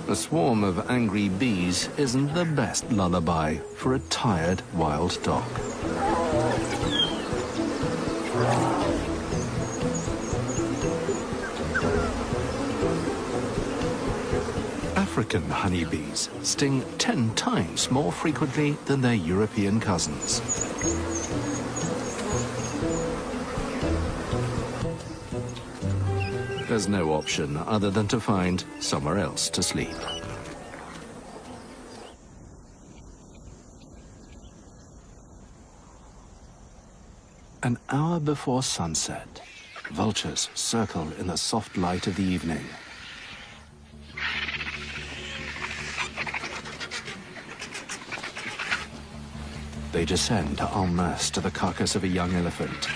A swarm of angry bees isn't the best lullaby for a tired wild dog. African honeybees sting 10 times more frequently than their European cousins. There's no option other than to find somewhere else to sleep. An hour before sunset, vultures circle in the soft light of the evening. They descend en masse to the carcass of a young elephant.